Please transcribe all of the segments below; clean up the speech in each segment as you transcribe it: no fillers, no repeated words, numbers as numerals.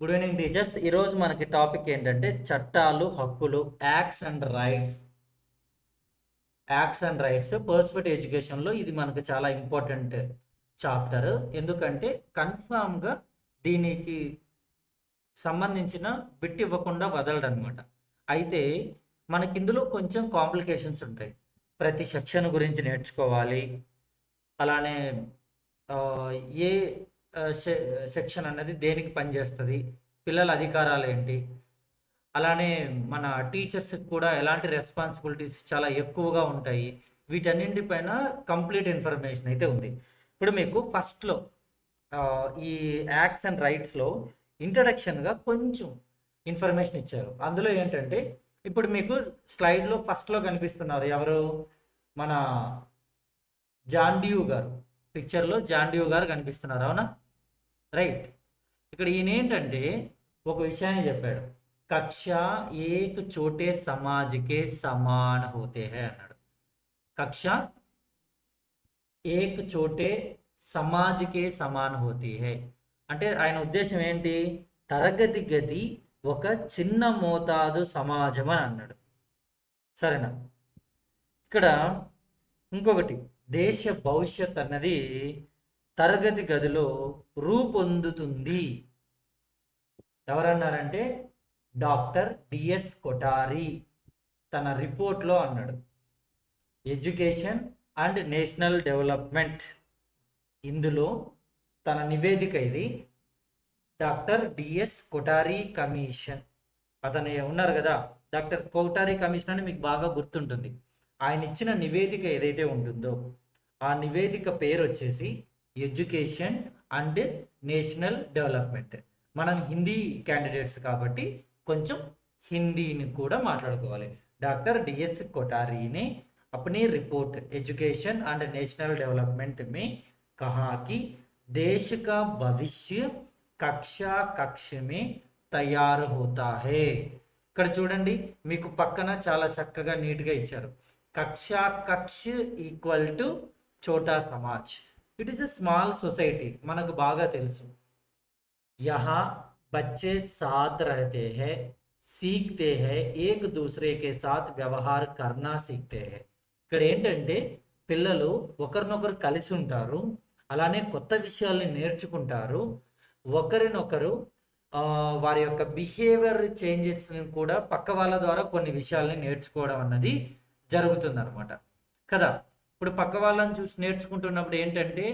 Good evening teachers. ఈరోజు మనకి topic ఏంటంటే చట్టాలు, హక్కులు, యాక్ట్స్ అండ్ రైట్స్ పర్స్పెక్టివ్ ఎడ్యుకేషన్లో ఇది మనకు చాలా ఇంపార్టెంట్ చాప్టర్. ఎందుకంటే కన్ఫామ్గా దీనికి సంబంధించిన బిట్ ఇవ్వకుండా వదలడు అనమాట. అయితే మనకి ఇందులో కొంచెం కాంప్లికేషన్స్ ఉంటాయి. ప్రతి సెక్షన్ గురించి నేర్చుకోవాలి. అలానే ఏ సెక్షన్ అన్నది దేనికి పనిచేస్తుంది, పిల్లల అధికారాలు ఏంటి, అలానే మన టీచర్స్కి కూడా ఎలాంటి రెస్పాన్సిబిలిటీస్ చాలా ఎక్కువగా ఉంటాయి. వీటన్నింటిపైన కంప్లీట్ ఇన్ఫర్మేషన్ అయితే ఉంది. ఇప్పుడు మీకు ఫస్ట్లో ఈ యాక్ట్స్ అండ్ రైట్స్లో ఇంట్రడక్షన్గా కొంచెం ఇన్ఫర్మేషన్ ఇచ్చారు. అందులో ఏంటంటే ఇప్పుడు మీకు స్లైడ్లో ఫస్ట్లో కనిపిస్తున్నారు ఎవరు, మన జాండియూ గారు. పిక్చర్లో జాండియూ గారు కనిపిస్తున్నారు, అవునా? రైట్. ఇక్కడ ఈయన ఏంటంటే ఒక విషయాన్ని చెప్పాడు. కక్ష ఏక్ చోటే సమాజ్కే సమాన హోతే హై అన్నాడు. కక్ష ఏక్ చోటే సమాజ్కే సమాన హోతీ హై అంటే ఆయన ఉద్దేశం ఏంటి? తరగతి గది ఒక చిన్న మోతాదు సమాజం అని అన్నాడు. సరేనా? ఇక్కడ ఇంకొకటి, దేశ భవిష్యత్ అన్నది తరగతి గదిలో రూపొందుతుంది. ఎవరన్నారంటే డాక్టర్ డిఎస్ కొఠారి తన రిపోర్ట్లో అన్నాడు. ఎడ్యుకేషన్ అండ్ నేషనల్ డెవలప్మెంట్, ఇందులో తన నివేదిక ఇది. డాక్టర్ డిఎస్ కొఠారి కమిషన్, అతను ఉన్నారు కదా డాక్టర్ కొఠారి కమిషన్ అని మీకు బాగా గుర్తుంటుంది. ఆయన ఇచ్చిన నివేదిక ఏదైతే ఉంటుందో ఆ నివేదిక పేరు వచ్చేసి ఎడ్యుకేషన్ అండ్ నేషనల్ డెవలప్మెంట్. మనం హిందీ క్యాండిడేట్స్ కాబట్టి కొంచెం హిందీని కూడా మాట్లాడుకోవాలి. డాక్టర్ డిఎస్ कोठारी ने अपनी report education and national development में कहा कि देश का भविष्य कक्षा कक्ष में తయారు హోతా హే. ఇక్కడ చూడండి, మీకు పక్కన చాలా చక్కగా నీట్గా ఇచ్చారు. కక్షా కక్ష ఈక్వల్ టు చోటా Samaj. It is a small society, మనకు బాగా తెలుసు. यहाँ बच्चे साथ रहते हैं, सीखते हैं, एक दूसरे के साथ వ్యవహార్ करना सीखते हैं. ఇక్కడ ఏంటంటే పిల్లలు ఒకరినొకరు కలిసి ఉంటారు, అలానే కొత్త విషయాల్ని నేర్చుకుంటారు, ఒకరినొకరు వారి యొక్క బిహేవియర్ చేంజెస్ని కూడా పక్క వాళ్ళ ద్వారా కొన్ని విషయాల్ని నేర్చుకోవడం అన్నది జరుగుతుంది అనమాట కదా. ఇప్పుడు పక్క వాళ్ళని చూసి నేర్చుకుంటున్నప్పుడు ఏంటంటే,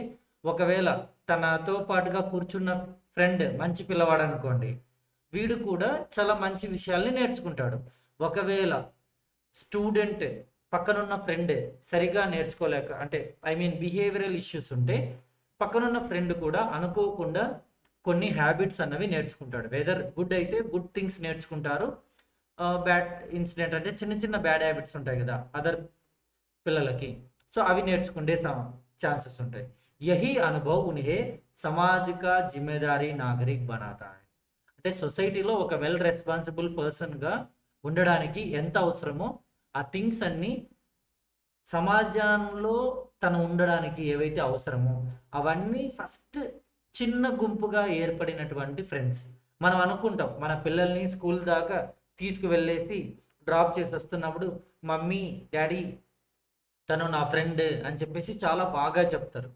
ఒకవేళ తనతో పాటుగా కూర్చున్న ఫ్రెండ్ మంచి పిల్లవాడు అనుకోండి, వీడు కూడా చాలా మంచి విషయాల్ని నేర్చుకుంటాడు. ఒకవేళ స్టూడెంట్ పక్కనున్న ఫ్రెండ్ సరిగా నేర్చుకోలేక, అంటే బిహేవియరల్ ఇష్యూస్ ఉంటే పక్కనున్న ఫ్రెండ్ కూడా అనుకోకుండా కొన్ని హ్యాబిట్స్ అన్నవి నేర్చుకుంటాడు. వెదర్ గుడ్ అయితే గుడ్ థింగ్స్ నేర్చుకుంటారు, బ్యాడ్ ఇన్సిడెంట్ అంటే చిన్న చిన్న బ్యాడ్ హ్యాబిట్స్ ఉంటాయి కదా అదర్ పిల్లలకి, సో అవి నేర్చుకునే ఛాన్సెస్ ఉంటాయి. యహీ అనుభవ్ ఉన్హే సమాజ్ కా జిమ్మేదారీ నాగరిక్ బనాతా హై. అంటే సొసైటీలో ఒక వెల్ రెస్పాన్సిబుల్ పర్సన్గా ఉండడానికి ఎంత అవసరమో ఆ థింగ్స్ అన్నీ సమాజంలో తను ఉండడానికి ఏవైతే అవసరమో అవన్నీ ఫస్ట్ చిన్న గుంపుగా ఏర్పడినటువంటి ఫ్రెండ్స్. మనం అనుకుంటాం మన పిల్లల్ని స్కూల్ దాకా తీసుకువెళ్ళేసి డ్రాప్ చేసి వస్తున్నప్పుడు మమ్మీ డాడీ తను నా ఫ్రెండ్ అని చెప్పేసి చాలా బాగా చెప్తారు.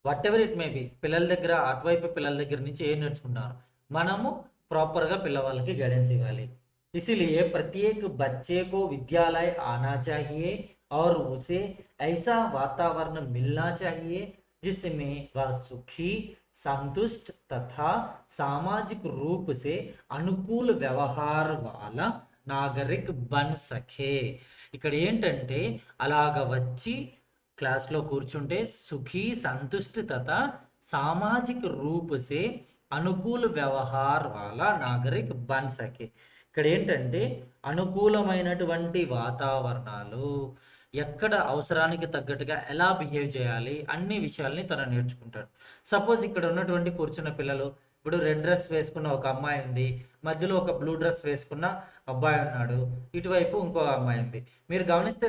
What ever it may be, పిల్లల దగ్గర అటువైపు పిల్లల దగ్గర నుంచి ఏం నేర్చుకుంటారు, మనము ప్రాపర్గా పిల్లవాళ్ళకి గైడెన్స్ ఇవ్వాలి. इसीलिए प्रत्येक बच्चे को विद्यालय आना चाहिए और उसे ऐसा वातावरण मिलना चाहिए जिसमें वह सुखी, संतुष्ट तथा सामाजिक रूप से अनुकूल व्यवहार वाला नागरिक बन सके. ఇక్కడ ఏంటంటే అలాగ వచ్చి క్లాస్లో కూర్చుంటే సుఖీ, సంతుష్టి తథా సామాజిక రూప్ సే అనుకూల వ్యవహార్ వాలా నాగరిక్ బన్ సకే. ఇక్కడ ఏంటంటే అనుకూలమైనటువంటి వాతావరణాలు, ఎక్కడ అవసరానికి తగ్గట్టుగా ఎలా బిహేవ్ చేయాలి అన్ని విషయాల్ని తను నేర్చుకుంటాడు. సపోజ్ ఇక్కడ ఉన్నటువంటి కూర్చున్న పిల్లలు, ఇప్పుడు రెడ్ డ్రెస్ వేసుకున్న ఒక అమ్మాయి ఉంది, మధ్యలో ఒక బ్లూ డ్రెస్ వేసుకున్న అబ్బాయి ఉన్నాడు, ఇటువైపు ఇంకో అమ్మాయి ఉంది. మీరు గమనిస్తే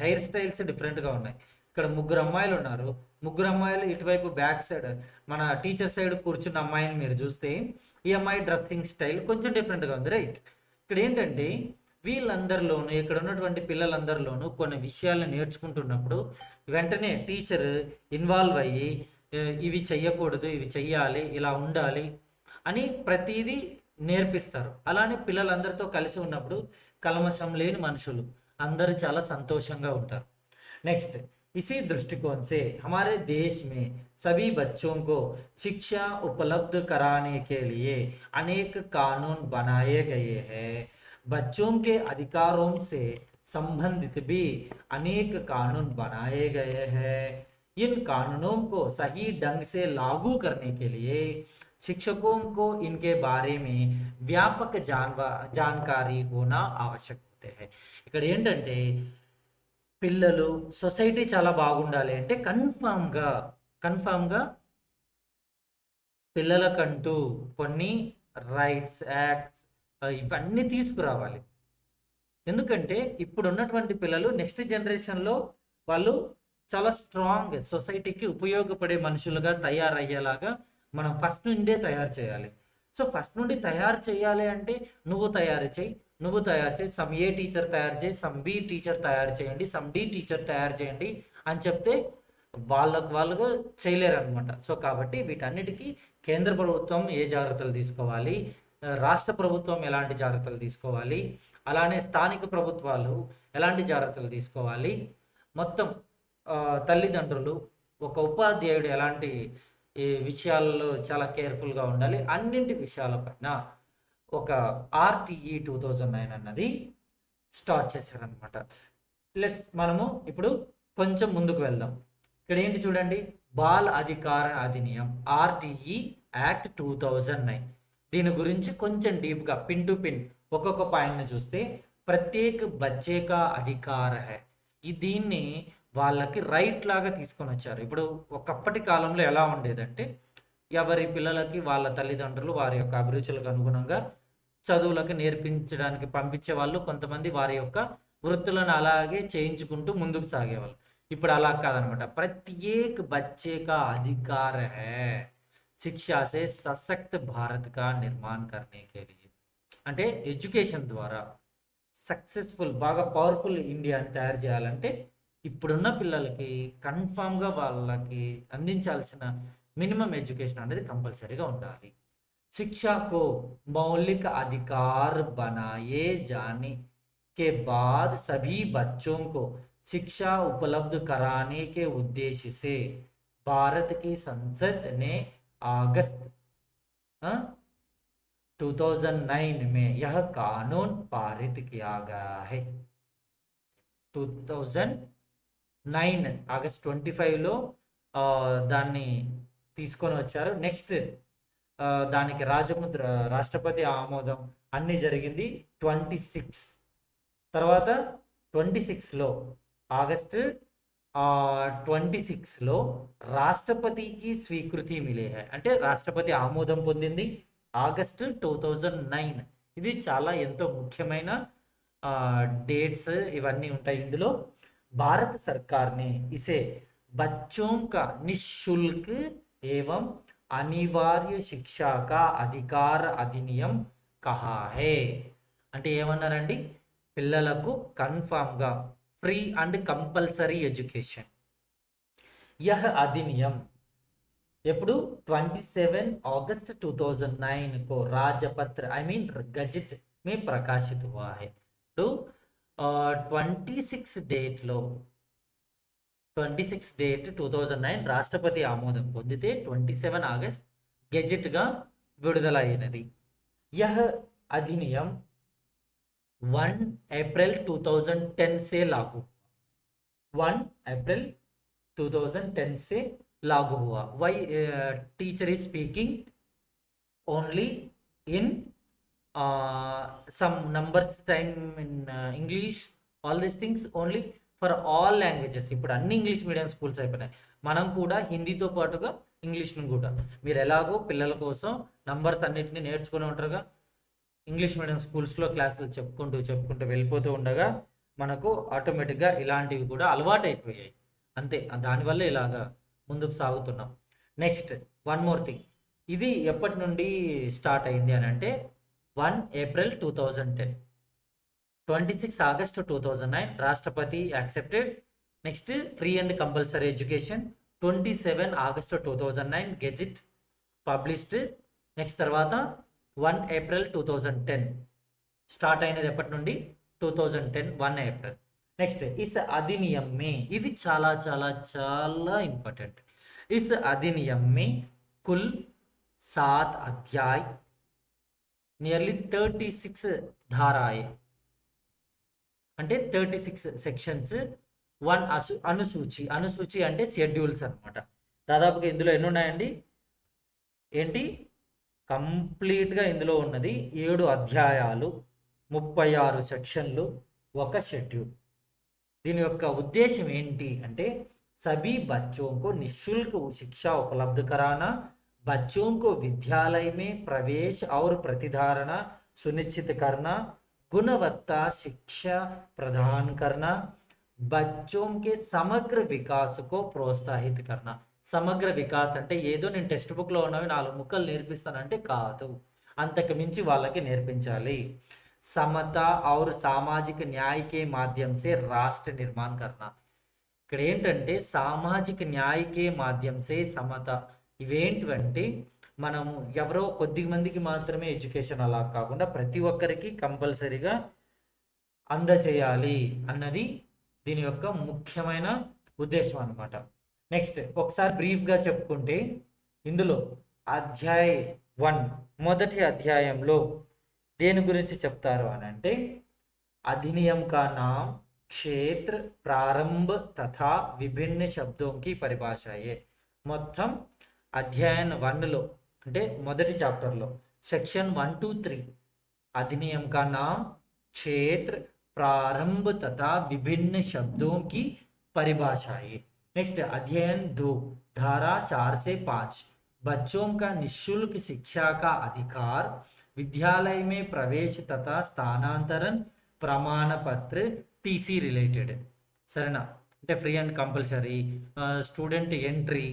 హెయిర్ స్టైల్స్ డిఫరెంట్గా ఉన్నాయి. ఇక్కడ ముగ్గురు అమ్మాయిలు ఉన్నారు, ముగ్గురు అమ్మాయిలు ఇటువైపు బ్యాక్ సైడ్ మన టీచర్ సైడ్ కూర్చున్న అమ్మాయిని మీరు చూస్తే ఈ అమ్మాయి డ్రెస్సింగ్ స్టైల్ కొంచెం డిఫరెంట్గా ఉంది, రైట్? ఇక్కడ ఏంటంటే వీళ్ళందరిలోనూ, ఇక్కడ ఉన్నటువంటి పిల్లలందరిలోనూ కొన్ని విషయాలు నేర్చుకుంటున్నప్పుడు వెంటనే టీచర్ ఇన్వాల్వ్ అయ్యి ఇవి చెయ్యకూడదు, ఇవి చెయ్యాలి, ఇలా ఉండాలి అని ప్రతిదీ నేర్పిస్తారు. అలానే పిల్లలందరితో కలిసి ఉన్నప్పుడు కల్మషం లేని మనుషులు అందరూ చాలా సంతోషంగా ఉంటారు. నెక్స్ట్, इसी दृष्टिकोण से हमारे देश में सभी बच्चों को शिक्षा उपलब्ध कराने के लिए अनेक कानून बनाए गए हैं। बच्चों के अधिकारों से संबंधित भी अनेक कानून बनाए गए हैं। इन कानूनों को सही ढंग से लागू करने के लिए शिक्षकों को इनके बारे में व्यापक जानकारी होना आवश्यक होते हैं। ఇక్కడ ఏంటంటే పిల్లలు సొసైటీ చాలా బాగుండాలి అంటే కన్ఫామ్గా పిల్లలకంటూ కొన్ని రైట్స్, యాక్ట్స్ ఇవన్నీ తీసుకురావాలి. ఎందుకంటే ఇప్పుడు ఉన్నటువంటి పిల్లలు నెక్స్ట్ జనరేషన్లో వాళ్ళు చాలా స్ట్రాంగ్, సొసైటీకి ఉపయోగపడే మనుషులుగా తయారయ్యేలాగా మనం ఫస్ట్ నుండే తయారు చేయాలి. సో ఫస్ట్ నుండి తయారు చేయాలి అంటే నువ్వు తయారు చేయి సమ్ ఏ టీచర్ తయారు చేయి, సమ్ బి టీచర్ తయారు చేయండి, సమ్ డి టీచర్ తయారు చేయండి అని చెప్తే వాళ్ళుగా చేయలేరు అనమాట. సో కాబట్టి వీటన్నిటికీ కేంద్ర ప్రభుత్వం ఏ జాగ్రత్తలు తీసుకోవాలి, రాష్ట్ర ప్రభుత్వం ఎలాంటి జాగ్రత్తలు తీసుకోవాలి, అలానే స్థానిక ప్రభుత్వాలు ఎలాంటి జాగ్రత్తలు తీసుకోవాలి, మొత్తం తల్లిదండ్రులు, ఒక ఉపాధ్యాయుడు ఎలాంటి ఈ విషయాల్లో చాలా కేర్ఫుల్గా ఉండాలి, అన్నింటి విషయాలపైన ఒక ఆర్టీఈ 2009 అన్నది స్టార్ట్ చేశారనమాట. మనము ఇప్పుడు కొంచెం ముందుకు వెళ్దాం. ఇక్కడ ఏంటి చూడండి, బాల్ అధికార అధినియం ఆర్టీఈ యాక్ట్ 2009. దీని గురించి కొంచెం డీప్గా పిన్ టు పిన్ ఒక్కొక్క పాయింట్ని చూస్తే ప్రత్యేక బచ్చే కా అధికార హై, దీన్ని వాళ్ళకి రైట్ లాగా తీసుకొని వచ్చారు. ఇప్పుడు ఒకప్పటి కాలంలో ఎలా ఉండేదంటే ఎవరి పిల్లలకి వాళ్ళ తల్లిదండ్రులు వారి యొక్క అభిరుచులకు అనుగుణంగా చదువులకు నేర్పించడానికి పంపించే వాళ్ళు, కొంతమంది వారి యొక్క వృత్తులను అలాగే చేయించుకుంటూ ముందుకు సాగేవాళ్ళు. ఇప్పుడు అలా కాదనమాట. ప్రత్యేక బచ్చే కా అధికార హై శిక్షా సే సశక్త భారత్ కా నిర్మాణ్ కర్నే కే లియే, అంటే ఎడ్యుకేషన్ ద్వారా సక్సెస్ఫుల్, బాగా పవర్ఫుల్ ఇండియాని తయారు చేయాలంటే ఇప్పుడున్న పిల్లలకి కన్ఫామ్గా వాళ్ళకి అందించాల్సిన మినిమం ఎడ్యుకేషన్ అనేది కంపల్సరీగా ఉండాలి. शिक्षा को मौलिक अधिकार बनाए जाने के बाद सभी बच्चों को शिक्षा उपलब्ध कराने के उद्देश्य से भारत की संसद ने अगस्त 2009 में यह कानून पारित किया गया है. 2009 ఆగస్ట్ 25లో దాన్ని తీసుకొని వచ్చారు. నెక్స్ట్ దానికి రాష్ట్రపతి ఆమోదం అన్నీ జరిగింది 26. తర్వాత 26లో ఆగస్టు 26లో రాష్ట్రపతికి స్వీకృతి మిలే హై, అంటే రాష్ట్రపతి ఆమోదం పొందింది ఆగస్టు 2009. ఇది చాలా ఎంతో ముఖ్యమైన డేట్స్ ఇవన్నీ ఉంటాయి ఇందులో. భారత సర్కార్ని ఇసే బచ్చోं का निःशुल्क एवं అనివార్య శిక్షా కా అధికార అధినియం కహా హే, అంటే ఏమన్నారండి, పిల్లలకు కన్ఫామ్గా free and compulsory education. Yeah Adhiniyam ఎప్పుడు 27 अगस्त 2009 को राजपत्र गजट में प्रकाशित हुआ है. तो 26 डेट 2009 రాష్ట్రపతి ఆమోదం పొందితే 27 ఆగస్ట్ గెజెట్గా విడుదలైనది. యహ్ అధినియం 1 अप्रैल 2010 से लागू 1 अप्रैल 2010 से लागू हुआ. Why teacher is speaking only in some numbers time in English, all these things only for all languages. ఇప్పుడు అన్ని ఇంగ్లీష్ మీడియం స్కూల్స్ అయిపోయినాయి. మనం కూడా హిందీతో పాటుగా ఇంగ్లీష్ను కూడా, మీరు ఎలాగో పిల్లల కోసం నంబర్స్ అన్నిటిని నేర్చుకుని ఉంటారుగా, ఇంగ్లీష్ మీడియం స్కూల్స్లో క్లాసులు చెప్పుకుంటూ వెళ్ళిపోతూ ఉండగా మనకు ఆటోమేటిక్గా ఇలాంటివి కూడా అలవాటు అయిపోయాయి. అంతే, దానివల్ల ఇలాగా ముందుకు సాగుతున్నాం. నెక్స్ట్ వన్ మోర్ థింగ్, ఇది ఎప్పటి నుండి స్టార్ట్ అయింది అని అంటే 1 ఏప్రిల్ 2010, 26 ఆగస్ట్ 2009 రాష్ట్రపతి accepted. Next free and compulsory education 27 August 2009 gazette published. Next తర్వాత 1 ఏప్రిల్ 2010 స్టార్ట్ అయినది ఎప్పటి నుండి 2010 1 ఏప్రిల్. నెక్స్ట్ ఇస్ అధినియం మే, ఇది చాలా చాలా చాలా ఇంపార్టెంట్. इस अधिनियम में कुल 7 अध्याय, नियरली 36 धाराएं అంటే 36 సెక్షన్స్, 1 అనుసూచి. అనుసూచి అంటే షెడ్యూల్స్ అనమాట. దాదాపుగా ఇందులో ఎన్ని ఉన్నాయండి? ఏంటి కంప్లీట్గా ఇందులో ఉన్నది 7 అధ్యాయాలు, 36 సెక్షన్లు, ఒక షెడ్యూల్. దీని యొక్క ఉద్దేశం ఏంటి అంటే सभी बच्चों को निःशुल्क शिक्षा उपलब्ध कराना, बच्चों को विद्यालय में प्रवेश और प्रतिधारणा सुनिश्चित करना, गुणवत्ता शिक्षा प्रदान करना, बच्चों के समग्र विकास को प्रोत्साहित करना. సమగ్ర వికాస్ అంటే ఏదో నేను టెక్స్ట్ బుక్లో ఉన్నవి 4 ముక్కలు నేర్పిస్తానంటే కాదు, అంతకు మించి వాళ్ళకి నేర్పించాలి. సమత और सामाजिक न्याय के माध्यम से राष्ट्र निर्माण करना. ఇక్కడ ఏంటంటే సామాజిక న్యాయకే మాధ్యంసే సమత. ఇవేంటివంటే మనము ఎవరో కొద్ది మందికి మాత్రమే ఎడ్యుకేషన్ అలా కాకుండా ప్రతి ఒక్కరికి కంపల్సరీగా అందచేయాలి అన్నది దీని యొక్క ముఖ్యమైన ఉద్దేశం అన్నమాట. నెక్స్ట్ ఒకసారి బ్రీఫ్గా చెప్పుకుంటే ఇందులో అధ్యాయ 1 మొదటి అధ్యాయంలో దేని గురించి చెప్తారు అని అంటే అధినియం కా నామ్, क्षेत्र, प्रारंभ तथा विभिन्न शब्दों की परिभाषा. మొత్తం అధ్యాయం 1లో అంటే మొదటి చాప్టర్లో సెక్షన్ 1 to 3 अधिनियम का नाम, क्षेत्र, प्रारंभ तथा विभिन्न शब्दों की परिभाषाएं. नेक्स्ट अध्ययन 2 धारा 4 से 5 बच्चों का निःशुल्क शिक्षा का अधिकार, विद्यालय में प्रवेश तथा स्थानांतरण, प्रमाण पत्र, టీసీ రిలేటెడ్. సరేనా? అంటే free and compulsory, student entry,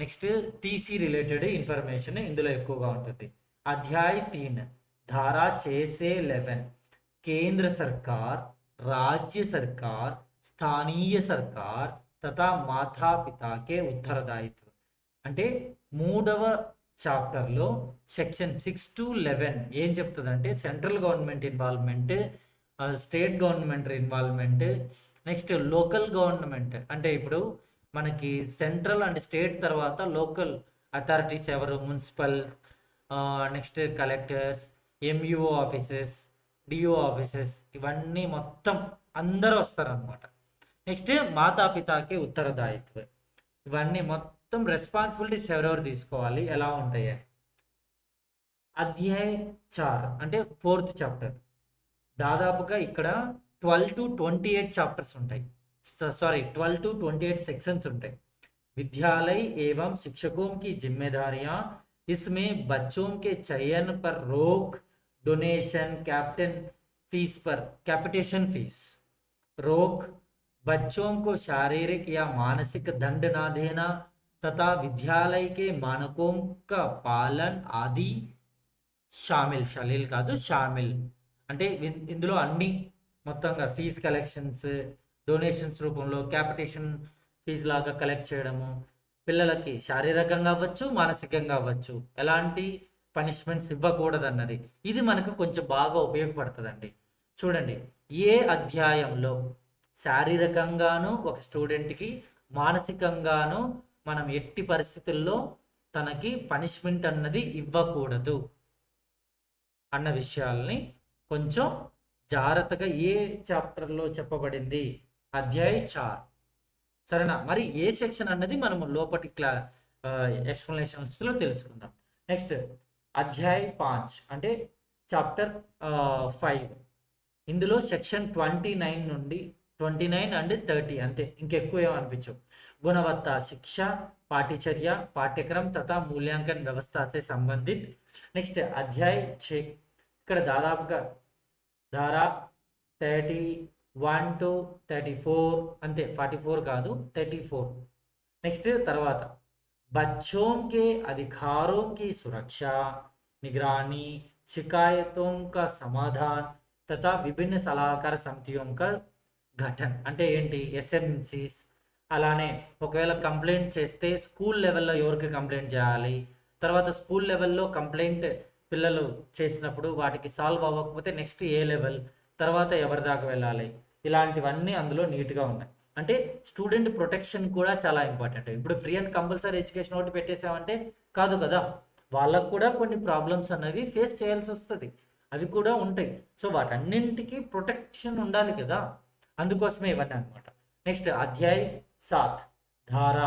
next TC related information ఇందులో ఎక్కువగా ఉంటుంది. అధ్యాయ 3 धारा 6 से 11 केंद्र सरकार, राज्य सरकार, स्थानीय सरकार तथा माता पिता के उत्तरदायित्व. అంటే 3వ చాప్టర్లో సెక్షన్ 6 to 11 ఏం చెప్తుందంటే central government involvement, state government involvement, next local government. అంటే ఇప్పుడు మనకి సెంట్రల్ అండ్ స్టేట్ తర్వాత లోకల్ అథారిటీస్ ఎవరు? Municipal, next collectors, MUO offices, DO offices, ఇవన్నీ మొత్తం అందరూ వస్తారనమాట. నెక్స్ట్ మాతాపితాకి ఉత్తరదాయిత్వం. ఇవన్నీ మొత్తం రెస్పాన్సిబిలిటీస్ ఎవరెవరు తీసుకోవాలి, ఎలా ఉంటాయి. అధ్యాయ 4 అంటే 4th చాప్టర్. దాదాపుగా ఇక్కడ 12 to 28 చాప్టర్స్ ఉంటాయి. 12 to 28 సెక్షన్స్ ఉంటాయి. विद्यालय एवं शिक्षकों की जिम्मेदारियां, इसमें बच्चों के चयन पर रोक, डोनेशन, कैपिटेशन फीस रोक, बच्चों को शारीरिक या मानसिक दंड ना देना तथा विद्यालय के मानकों का पालन आदि शामिल. అంటే ఇందులో అన్ని మొత్తంగా ఫీజ్ కలెక్షన్స్, డొనేషన్స్ రూపంలో క్యాపిటేషన్ ఫీజు లాగా కలెక్ట్ చేయడము, పిల్లలకి శారీరకంగా అవ్వచ్చు, మానసికంగా అవ్వచ్చు, ఎలాంటి పనిష్మెంట్స్ ఇవ్వకూడదన్నది ఇది మనకు కొంచెం బాగా ఉపయోగపడుతుందండి. చూడండి, ఏ అధ్యాయంలో శారీరకంగాను ఒక స్టూడెంట్కి, మానసికంగాను మనం ఎట్టి పరిస్థితుల్లో తనకి పనిష్మెంట్ అన్నది ఇవ్వకూడదు అన్న విషయాల్ని కొంచెం జాగ్రత్తగా ఏ చాప్టర్లో చెప్పబడింది, అధ్యాయ 4. సరేనా? మరి ఏ సెక్షన్ అన్నది మనం లోపటి ఎక్స్ప్లెనేషన్స్లో తెలుసుకుందాం. నెక్స్ట్ అధ్యాయ 5 అంటే చాప్టర్ 5. ఇందులో సెక్షన్ 29 నుండి 29 and 30 అంతే, ఇంకెక్కువ ఏమనిపించవు. गुणवत्ता शिक्षा, पाठ्यचर्या, पाठ्यक्रम तथा मूल्यांकन व्यवस्था से संबंधित. नेक्स्ट अध्याय 6 ఇక్కడ దాదాపుగా ధారా 31 to 34 అంతే, 44 కాదు 34. నెక్స్ట్ తర్వాత बच्चों के अधिकारों की सुरक्षा, निगरानी, शिकायतों का समाधान तथा విభిన్న సలహాకార సమితిयों का గఠన్ అంటే ఏంటి ఎస్ఎంసీస్. అలానే ఒకవేళ కంప్లైంట్ చేస్తే స్కూల్ లెవెల్లో ఎవరికి కంప్లైంట్ చేయాలి, తర్వాత స్కూల్ లెవెల్లో కంప్లైంట్ పిల్లలు చేసినప్పుడు వాటికి సాల్వ్ అవ్వకపోతే నెక్స్ట్ ఏ లెవెల్, తర్వాత ఎవరి దాకా వెళ్ళాలి, ఇలాంటివన్నీ అందులో నీట్గా ఉన్నాయి. అంటే స్టూడెంట్ ప్రొటెక్షన్ కూడా చాలా ఇంపార్టెంట్. ఇప్పుడు ఫ్రీ అండ్ కంపల్సరీ ఎడ్యుకేషన్ ఒకటి పెట్టేసామంటే కాదు కదా, వాళ్ళకు కూడా కొన్ని ప్రాబ్లమ్స్ అనేవి ఫేస్ చేయాల్సి వస్తుంది, అవి కూడా ఉంటాయి. సో వాటన్నింటికి ప్రొటెక్షన్ ఉండాలి కదా, అందుకోసమే ఇవన్నీ అనమాట. నెక్స్ట్ అధ్యాయ్ 7 ధారా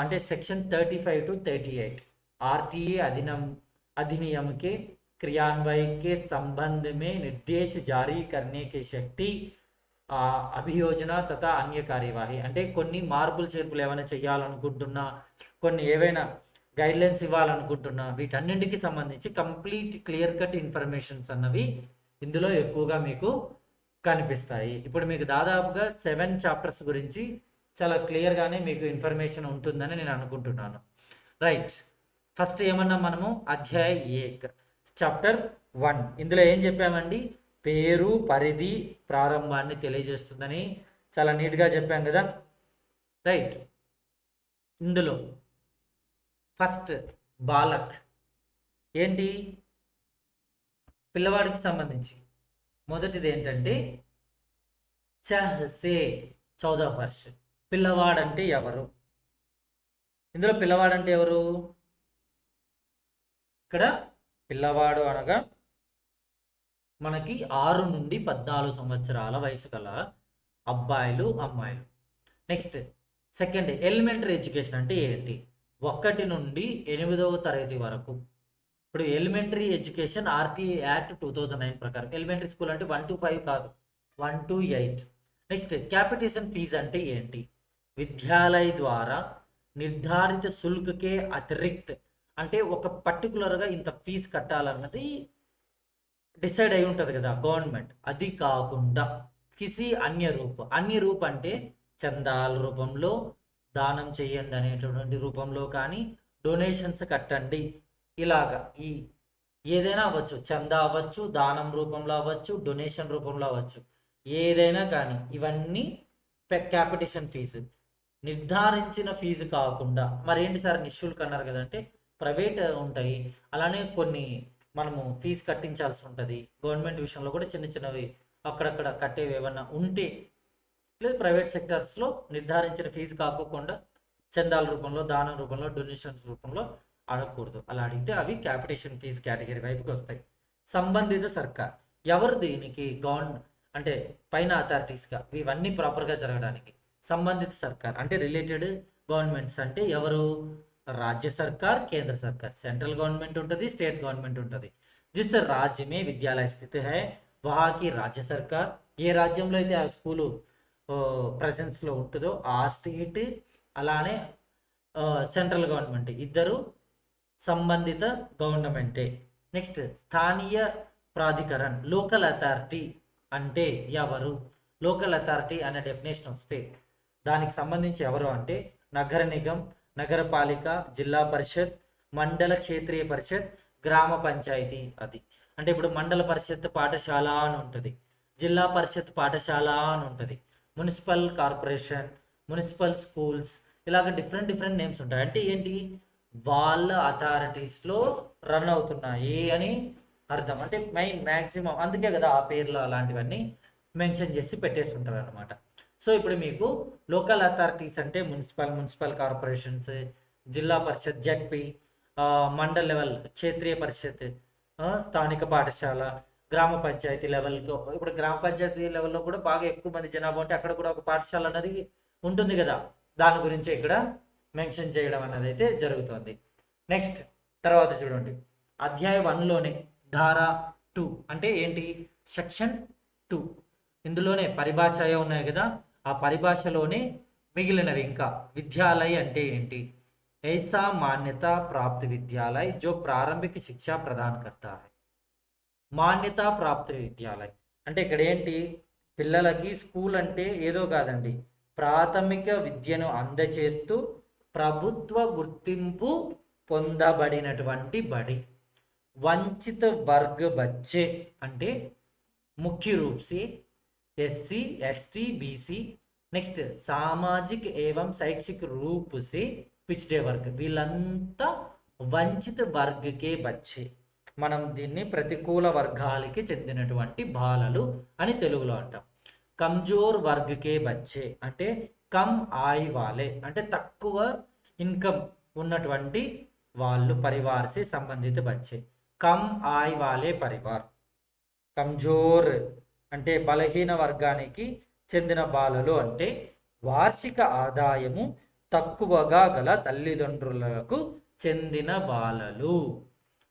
అంటే సెక్షన్ 35 to 38 आरटीए अधिनियम के क्रियान्वयन के संबंध में निर्देश जारी करने की शक्ति అభియోజన తథా అన్య కార్యవాహి. అంటే కొన్ని మార్పులు చేర్పులు ఏమైనా చేయాలనుకుంటున్నా, కొన్ని ఏవైనా గైడ్లైన్స్ ఇవ్వాలనుకుంటున్నా, వీటన్నింటికి సంబంధించి కంప్లీట్ క్లియర్ కట్ ఇన్ఫర్మేషన్స్ అన్నవి ఇందులో ఎక్కువగా మీకు కనిపిస్తాయి. ఇప్పుడు మీకు దాదాపుగా 7 చాప్టర్స్ గురించి చాలా క్లియర్గానే మీకు ఇన్ఫర్మేషన్ ఉంటుందని నేను అనుకుంటున్నాను. రైట్, ఫస్ట్ ఏమన్నా మనము అధ్యాయ 1 చాప్టర్ 1 ఇందులో ఏం చెప్పామండి, పేరు పరిధి ప్రారంభాన్ని తెలియజేస్తుందని చాలా నీట్గా చెప్పాం కదా. రైట్, ఇందులో ఫస్ట్ బాలక్ ఏంటి, పిల్లవాడికి సంబంధించి మొదటిది ఏంటంటే చహసే 14 వర్ష. పిల్లవాడంటే ఎవరు, ఇందులో పిల్లవాడంటే ఎవరు, ఇక్కడ పిల్లవాడు అనగా మనకి 6 నుండి 14 సంవత్సరాల వయసు గల అబ్బాయిలు అమ్మాయిలు. నెక్స్ట్ సెకండ్ ఎలిమెంటరీ ఎడ్యుకేషన్ అంటే ఏంటి, 1 నుండి 8వ తరగతి వరకు. ఇప్పుడు ఎలిమెంటరీ ఎడ్యుకేషన్ ఆర్టీఏ యాక్ట్ 2009 ప్రకారం ఎలిమెంటరీ స్కూల్ అంటే 1 to 5 కాదు, 1 to 8. నెక్స్ట్ క్యాపిటేషన్ ఫీజు అంటే ఏంటి, విద్యాలయ ద్వారా నిర్ధారిత శుల్కకే అతిరిక్త్ అంటే ఒక పర్టికులర్గా ఇంత ఫీజు కట్టాలన్నది డిసైడ్ అయి ఉంటుంది కదా గవర్నమెంట్, అది కాకుండా కిసి అన్య రూప్ అంటే చందాల రూపంలో, దానం చేయండి అనేటటువంటి రూపంలో కానీ, డొనేషన్స్ కట్టండి, ఇలాగా ఈ ఏదైనా అవ్వచ్చు, చందా అవ్వచ్చు, దానం రూపంలో అవ్వచ్చు, డొనేషన్ రూపంలో అవ్వచ్చు, ఏదైనా కానీ ఇవన్నీ క్యాపిటేషన్ ఫీజు. నిర్ధారించిన ఫీజు కాకుండా మరేంటి సార్ నిశుల్క్ అన్నారు కదంటే ప్రైవేట్ ఉంటాయి, అలానే కొన్ని మనము ఫీజు కట్టించాల్సి ఉంటుంది. గవర్నమెంట్ విషయంలో కూడా చిన్న చిన్నవి అక్కడక్కడ కట్టేవి ఏమన్నా ఉంటే, లేదు ప్రైవేట్ సెక్టర్స్లో నిర్ధారించిన ఫీజు కాకోకుండా చందాల రూపంలో, దానం రూపంలో, డొనేషన్స్ రూపంలో అడగకూడదు. అలా అడిగితే అవి క్యాపిటేషన్ ఫీజు కేటగిరీ వైపుకి వస్తాయి. సంబంధిత సర్కార్ ఎవరు దీనికి అంటే పైన అథారిటీస్గా ఇవన్నీ ప్రాపర్గా జరగడానికి సంబంధిత సర్కార్ అంటే రిలేటెడ్ గవర్నమెంట్స్ అంటే ఎవరు, राज्य सरकार, केंद्र सरकार, सेंट्रल गवर्नमेंट ఉంటుంది, स्टेट गवर्नमेंट ఉంటుంది. जिस राज्य में विद्यालय स्थित है वहाँ की राज्य सरकार, ఏ రాజ్యంలో అయితే ఆ స్కూలు ప్రెజెన్స్లో ఉంటుందో ఆ స్టేట్, అలానే సెంట్రల్ గవర్నమెంట్, ఇద్దరు సంబంధిత గవర్నమెంటే. నెక్స్ట్ స్థానియ ప్రాధికరణ్, లోకల్ అథారిటీ అంటే ఎవరు, లోకల్ అథారిటీ అనే డెఫినేషన్ వస్తే దానికి సంబంధించి ఎవరు అంటే నగర నిగమ్, నగరపాలిక, జిల్లా పరిషత్, మండల క్షేత్రీయ పరిషత్, గ్రామ పంచాయతీ. అది అంటే ఇప్పుడు మండల పరిషత్ పాఠశాల అని ఉంటుంది, జిల్లా పరిషత్ పాఠశాల అని ఉంటుంది, మున్సిపల్ కార్పొరేషన్, మున్సిపల్ స్కూల్స్, ఇలాగ డిఫరెంట్ నేమ్స్ ఉంటాయి. అంటే ఏంటి, వాళ్ళ అథారిటీస్లో రన్ అవుతున్నాయి అని అర్థం. అంటే మ్యాక్సిమం అందుకే కదా ఆ పేర్లు అలాంటివన్నీ మెన్షన్ చేసి పెట్టేసి ఉంటారు అనమాట. సో ఇప్పుడు మీకు లోకల్ అథారిటీస్ అంటే మున్సిపల్ కార్పొరేషన్స్, జిల్లా పరిషత్ జెడ్పీ, మండల్ లెవెల్ క్షేత్రీయ పరిషత్, స్థానిక పాఠశాల, గ్రామ పంచాయతీ లెవెల్తో. ఇప్పుడు గ్రామ పంచాయతీ లెవెల్లో కూడా బాగా ఎక్కువ మంది జనాభా ఉంటే అక్కడ కూడా ఒక పాఠశాల అనేది ఉంటుంది కదా, దాని గురించి ఇక్కడ మెన్షన్ చేయడం అనేది అయితే జరుగుతుంది. నెక్స్ట్ తర్వాత చూడండి అధ్యాయ 1లోనే ధారా 2 అంటే ఏంటి, సెక్షన్ 2 ఇందులోనే పరిభాష ఉన్నాయి కదా, ఆ పరిభాషలోనే మిగిలినవి ఇంకా విద్యాలయ అంటే ఏంటి, ऐसा मान्यता प्राप्त विद्यालय जो प्रारंभिक शिक्षा प्रदान करता है. మాన్యతా ప్రాప్త విద్యాలయ అంటే ఇక్కడ ఏంటి, పిల్లలకి స్కూల్ అంటే ఏదో కాదండి, ప్రాథమిక విద్యను అందజేస్తూ ప్రభుత్వ గుర్తింపు పొందబడినటువంటి బడి. వంచిత వర్గ బచ్చే అంటే ముఖ్య रूप से एससी एसटी बीसी నెక్స్ట్ సామాజిక ఏవం శైక్షిక रूप से పిछడే వర్గ, వీళ్ళంతా వంచిత వర్గకే బచ్చే. మనం దీన్ని ప్రతికూల వర్గాలకి చెందినటువంటి బాలలు అని తెలుగులో అంటాం. కమ్జోర్ వర్గకే బచ్చే అంటే కమ్ ఆయ్ వాలే అంటే తక్కువ ఇన్కమ్ ఉన్నటువంటి వాళ్ళు, పరివార్సే సంబంధిత బచ్చే. కమ్ ఆయ్ వాలే పరివార్. కమ్జోర్ అంటే బలహీన వర్గానికి చెందిన బాలలు అంటే వార్షిక ఆదాయము తక్కువగా గల తల్లిదండ్రులకు చెందిన బాలలు.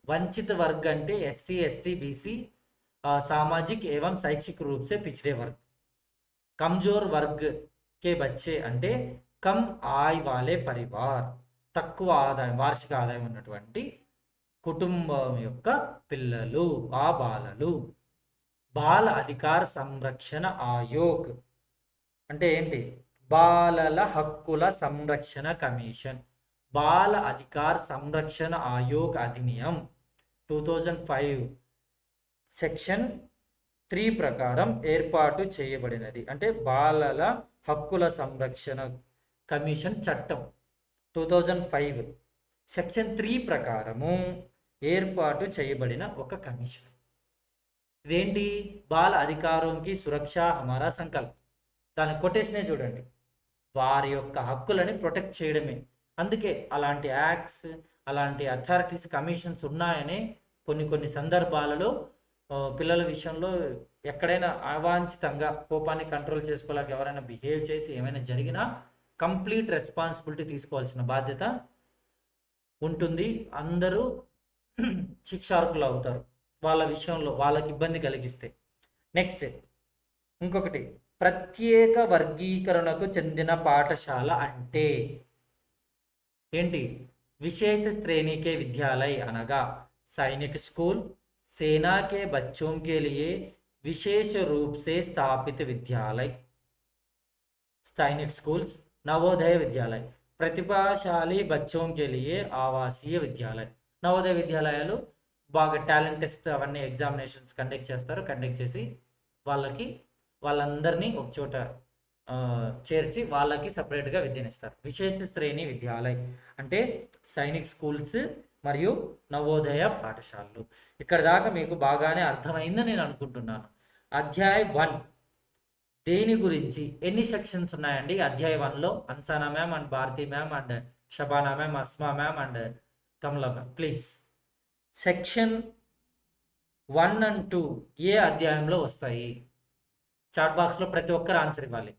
వంచిత వర్గ అంటే ఎస్సీ ఎస్టీ బీసీ సామాజిक एवं शैक्षिक रूप से पिछड़े वर्ग. कमजोर वर्ग के बच्चे అంటే కమ్ ఆయ్ వాలే పరివార్, తక్కువ ఆదాయం వార్షిక ఆదాయం ఉన్నటువంటి కుటుంబం యొక్క పిల్లలు, ఆ బాలలు. బాల అధికార సంరక్షణ ఆయోగ్ అంటే ఏంటి? బాలల హక్కుల సంరక్షణ కమిషన్. బాల అధికార సంరక్షణ ఆయోగ్ అధినియం 2005 సెక్షన్ 3 ప్రకారం ఏర్పాటు చేయబడినది. అంటే బాలల హక్కుల సంరక్షణ కమిషన్ చట్టం 2005 సెక్షన్ 3 ప్రకారము ఏర్పాటు చేయబడిన ఒక కమిషన్. ఇదేంటి? బాల అధికారంకి సురక్ష హమారా సంకల్ప్. దాని కొటేషనే చూడండి, వారి యొక్క హక్కులని ప్రొటెక్ట్ చేయడమే. అందుకే అలాంటి యాక్ట్స్, అలాంటి అథారిటీస్, కమిషన్స్ ఉన్నాయని కొన్ని సందర్భాలలో పిల్లల విషయంలో ఎక్కడైనా అవాంఛితంగా కోపాన్ని కంట్రోల్ చేసుకోలేక ఎవరైనా బిహేవ్ చేసి ఏమైనా జరిగినా కంప్లీట్ రెస్పాన్సిబిలిటీ తీసుకోవాల్సిన బాధ్యత ఉంటుంది. అందరూ శిక్షార్హులు అవుతారు వాళ్ళ విషయంలో, వాళ్ళకి ఇబ్బంది కలిగిస్తే. నెక్స్ట్ ఇంకొకటి, ప్రత్యేక వర్గీకరణకు చెందిన పాఠశాల అంటే ఏంటి? విశేష శ్రేణికే విద్యాలయ అనగా सैनिक स्कूल, सेना के बच्चों के लिए विशेष रूप से स्थापित विद्यालय, सैनिक स्कूल्स, नवोदय विद्यालय, प्रतिभाशाली बच्चों के लिए आवासीय विद्यालय. నవోదయ విద్యాలయాలు బాగా టాలెంట్ టెస్ట్ అవన్నీ ఎగ్జామినేషన్స్ కండక్ట్ చేస్తారు. కండక్ట్ చేసి వాళ్ళందరినీ ఒక చోట చేర్చి వాళ్ళకి సపరేట్గా విద్యనిస్తారు. విశేష శ్రేణి విద్యాలయ అంటే సైనిక్ స్కూల్స్ మరియు నవోదయ పాఠశాలలు. ఇక్కడ దాకా మీకు బాగానే అర్థమైందని నేను అనుకుంటున్నాను. అధ్యాయం 1 దేని గురించి, ఎన్ని సెక్షన్స్ ఉన్నాయండి అధ్యాయం 1లో? Ansana ma'am and Bharati ma'am and Shabana ma'am, Asma ma'am and Kamala ma'am, please. Section 1 and 2 ఏ అధ్యాయంలో వస్తాయి? చాట్ బాక్స్లో ప్రతి ఒక్కరు ఆన్సర్ ఇవ్వాలి.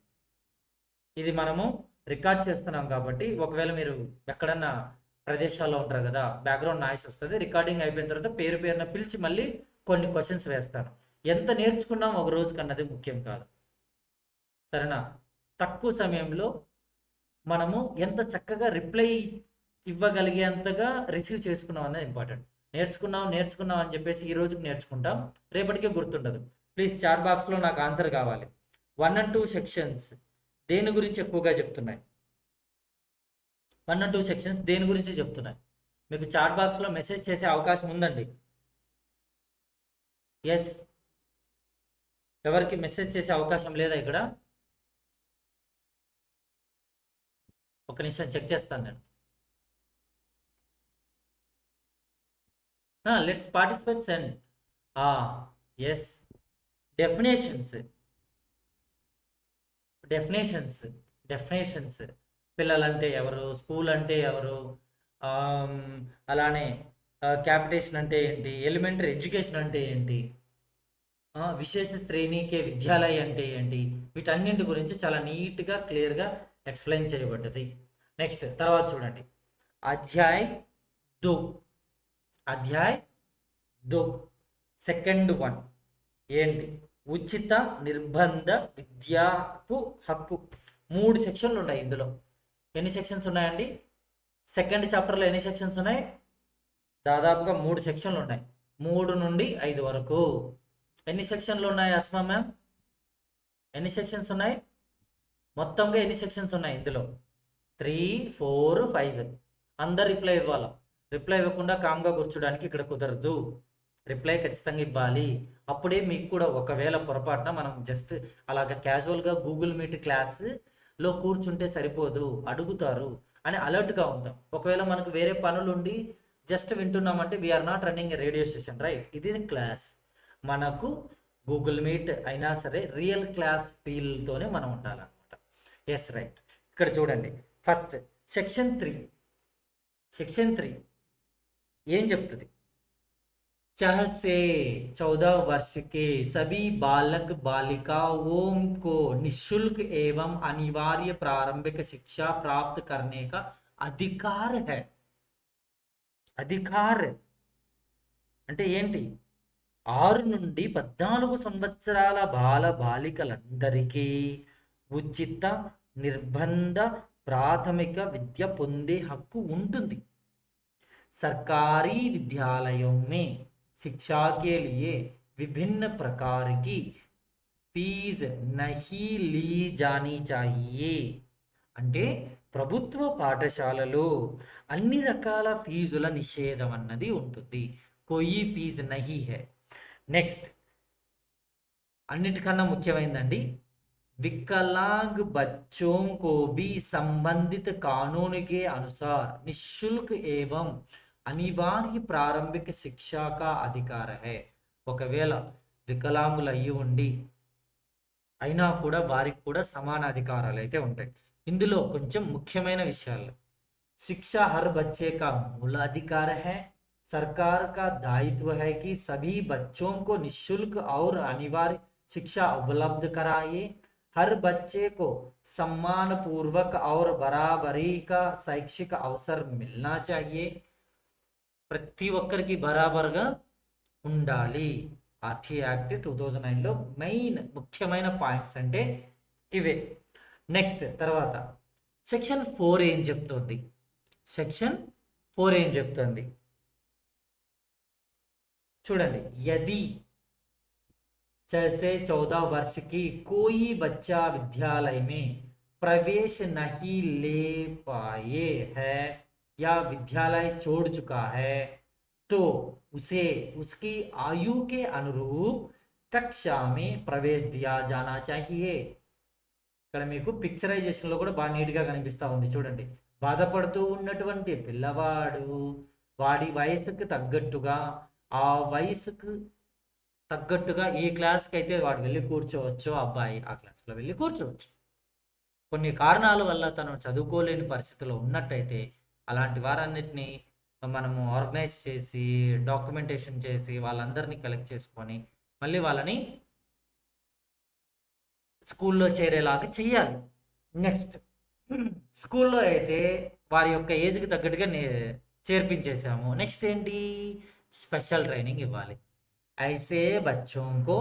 ఇది మనము రికార్డ్ చేస్తున్నాం కాబట్టి ఒకవేళ మీరు ఎక్కడన్నా ప్రదేశాల్లో ఉంటారు కదా, బ్యాక్గ్రౌండ్ నాయిస్ వస్తుంది. రికార్డింగ్ అయిపోయిన తర్వాత పేరున పిలిచి మళ్ళీ కొన్ని క్వశ్చన్స్ వేస్తాను. ఎంత నేర్చుకున్నాం ఒక రోజు కన్నది ముఖ్యం కాదు, సరేనా? తక్కువ సమయంలో మనము ఎంత చక్కగా రిప్లై ఇవ్వగలిగేంతగా రిసీవ్ చేసుకున్నాం అనేది ఇంపార్టెంట్. నేర్చుకున్నాం అని చెప్పేసి ఈ రోజుకి నేర్చుకుంటాం, రేపటికే గుర్తుండదు. ప్లీజ్ చాట్ బాక్స్లో నాకు ఆన్సర్ కావాలి. 1 and 2 సెక్షన్స్ దేని గురించి ఎక్కువగా చెప్తున్నాయి? 1 and 2 సెక్షన్స్ దేని గురించి చెప్తున్నాయి? మీకు చాట్ బాక్స్లో మెసేజ్ చేసే అవకాశం ఉందండి. ఎస్, ఎవరికి మెసేజ్ చేసే అవకాశం లేదా ఇక్కడ? ఒక నిమిషం చెక్ చేస్తాను నేను. Let's participate send. Yes, definitions పిల్లలంటే ఎవరు, స్కూల్ అంటే ఎవరు, అలానే క్యాపిటేషన్ అంటే ఏంటి, ఎలిమెంటరీ ఎడ్యుకేషన్ అంటే ఏంటి, విశేష శ్రేణికే విద్యాలయ అంటే ఏంటి, వీటన్నింటి గురించి చాలా నీట్గా క్లియర్గా ఎక్స్ప్లెయిన్ చేయబడ్డది. నెక్స్ట్ తర్వాత చూడండి, అధ్యాయ్ 2 సెకండ్ 1 ఏంటి? ఉచిత నిర్బంధ విద్యకు హక్కు. 3 సెక్షన్లు ఉన్నాయి ఇందులో. ఎన్ని సెక్షన్స్ ఉన్నాయండి? సెకండ్ చాప్టర్లో ఎన్ని సెక్షన్స్ ఉన్నాయి? దాదాపుగా 3 సెక్షన్లు ఉన్నాయి, 3 నుండి 5 వరకు. ఎన్ని సెక్షన్లు ఉన్నాయి అస్మా మ్యామ్? ఎన్ని సెక్షన్స్ ఉన్నాయి? మొత్తంగా ఎన్ని సెక్షన్స్ ఉన్నాయి ఇందులో? 3, 4, 5. అందరు రిప్లై ఇవ్వాలి. రిప్లై ఇవ్వకుండా కామ్గా కూర్చోడానికి ఇక్కడ కుదరదు. రిప్లై ఖచ్చితంగా ఇవ్వాలి. అప్పుడే మీకు కూడా ఒకవేళ పొరపాటున మనం జస్ట్ అలాగ క్యాజువల్గా గూగుల్ మీట్ క్లాస్లో కూర్చుంటే సరిపోదు, అడుగుతారు అని అలర్ట్గా ఉంటాం. ఒకవేళ మనకు వేరే పనులుండి జస్ట్ వింటున్నామంటే we're not running a radio station, right? ఇది క్లాస్. మనకు గూగుల్ మీట్ అయినా సరే రియల్ క్లాస్ ఫీల్తోనే మనం ఉండాలన్నమాట. Yes, right. ఇక్కడ చూడండి, ఫస్ట్ సెక్షన్ 3 ఏం చెప్తుంది? 6 से 14 वर्ष के सभी बालक बालिकाओं को निःशुल्क एवं अनिवार्य प्रारंभिक शिक्षा प्राप्त करने का अधिकार है. అధికార్ అంటే ఏంటి? 6 నుండి 14 సంవత్సరాల బాల బాలికలందరికీ ఉచిత నిర్బంధ ప్రాథమిక విద్య పొందే హక్కు ఉంటుంది. सरकारी विद्यालयों में शिक्षा के लिए विभिन्न प्रकार की फीस नहीं ली जानी चाहिए. అంటే ప్రభుత్వ పాఠశాలలో అన్ని రకాల ఫీజుల నిషేధం అన్నది ఉంటుంది. కోయి ఫీజ్ నహీ హై. నెక్స్ట్, అన్నిటికన్నా ముఖ్యమైనదండి, विकलांग बच्चों को भी संबंधित कानून के अनुसार निःशुल्क एवं అనివార్య ప్రారంభిక శిక్షా కా అధికార హై. ఒకవేళ వికలాంగులు అయ్యి ఉండి అయినా కూడా వారికి కూడా సమాన అధికారాలు అయితే ఉంటాయి. ఇందులో కొంచెం ముఖ్యమైన విషయాలు, शिक्षा हर बच्चे का मूल अधिकार है. सरकार का दायित्व है कि सभी बच्चों को निःशुल्क और अनिवार्य शिक्षा उपलब्ध कराए. हर बच्चे को सम्मान पूर्वक और बराबरी का शैक्षिक अवसर मिलना चाहिए. ప్రతి ఒక్కరికి బరాబర్గా ఉండాలి. ఆర్టీ యాక్ట్ 2009లో మెయిన్ ముఖ్యమైన పాయింట్స్ అంటే ఇవే. నెక్స్ట్ తర్వాత సెక్షన్ 4 ఏం చెప్తుంది? సెక్షన్ 4 ఏం చెప్తుంది చూడండి. यदि 6 से 14 वर्ष की कोई बच्चा विद्यालय में प्रवेश नहीं ले पाए है या विद्यालय छोड़ चुका है तो उसे उसकी आयु के अनुरूप कक्षा में प्रवेश दिया जाना चाहिए. ఇక్కడ మీకు పిక్చరైజేషన్లో కూడా బాగా నీట్గా కనిపిస్తూ ఉంది చూడండి. బాధపడుతూ ఉన్నటువంటి పిల్లవాడు వాడి వయసుకు తగ్గట్టుగా ఆ వయసుకు తగ్గట్టుగా ఏ క్లాస్కి అయితే వాడు వెళ్ళి కూర్చోవచ్చో అబ్బాయి ఆ క్లాస్లో వెళ్ళి కూర్చోవచ్చు. కొన్ని కారణాల వల్ల తను చదువుకోలేని పరిస్థితిలో ఉన్నట్టయితే అలాంటి వారన్నిటిని మనము ఆర్గనైజ్ చేసి డాక్యుమెంటేషన్ చేసి వాళ్ళందరినీ కలెక్ట్ చేసుకొని మళ్ళీ వాళ్ళని స్కూల్లో చేరేలాగా చెయ్యాలి. నెక్స్ట్, స్కూల్లో అయితే వారి యొక్క ఏజ్కి తగ్గట్టుగా చేర్పించేసాము. నెక్స్ట్ ఏంటి? స్పెషల్ ట్రైనింగ్ ఇవ్వాలి. ऐसे बच्चों को